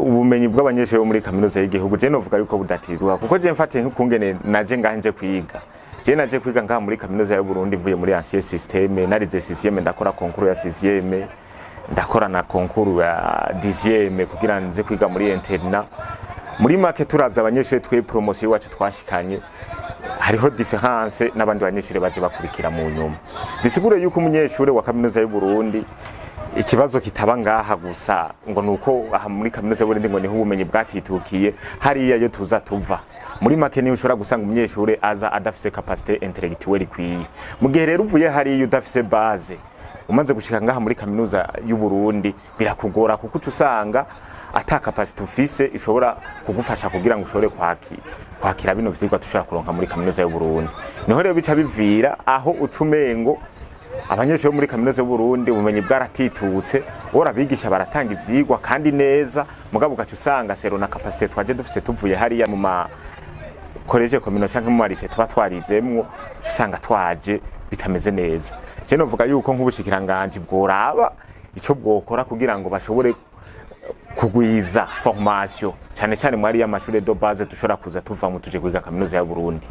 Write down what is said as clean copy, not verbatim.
ubumenyi bw'abanyeshuri bo muri kaminuza y'igihugu je novuga yuko budatirwa kuko je mfatiye nk'ukungene naje ngaje kwiga je naje kwiga ngaha muri kaminuza y'u Burundi mvuye muri ancien système narize 6e ndakora concours ya 6e ndakora na concours ya 10e kugira nze kwiga muri interna muri make turavye abanyeshuri twe promotion wacu twashikanye hariho difference n'abandi banyeshuri baje bakurikira mu nyuma bisigure yuko umunyeshuri wa kaminuza y'u Burundi ikibazo kitaba ngaha gusa ngo nuko aha muri kaminuza y'u Burundi ngo niho ubumenyi bwatitukiye hariya yo tuza tuva muri make ni ushobora gusanga umunyeshuri aza adafise capacité intellectuelle ikwiye mu gihe rero uvuye hariya udafise base umaze gushika ngaha muri kaminuza y'u Burundi birakugora kuko usanga ata capacité ufise ishobora kugufasha kugira ngo ushobore kwakira bino vyigwa tushobora kuronka muri kaminuza y'u Burundi niho rero bica bivira aho ucumengo abanyeshuri muri kaminuza y'u Burundi ubumenyi bwaratitutse ora bigisha baratanga ivyigwa kandi neza mugabo ugaca usanga sero na capacité twaje dufise tuvuye hariya mu ma college communal canke mu marise tuba twarizemwo usanga twaje bitameze neza je novuga yuko nk'ubushikiranganje bworaba ico bwokora kugira ngo bashobore kugwiza formation cyane cyane mwari y'amashuri de base dushobora kuza tuva mu tuje kwiga kaminuza y'u Burundi.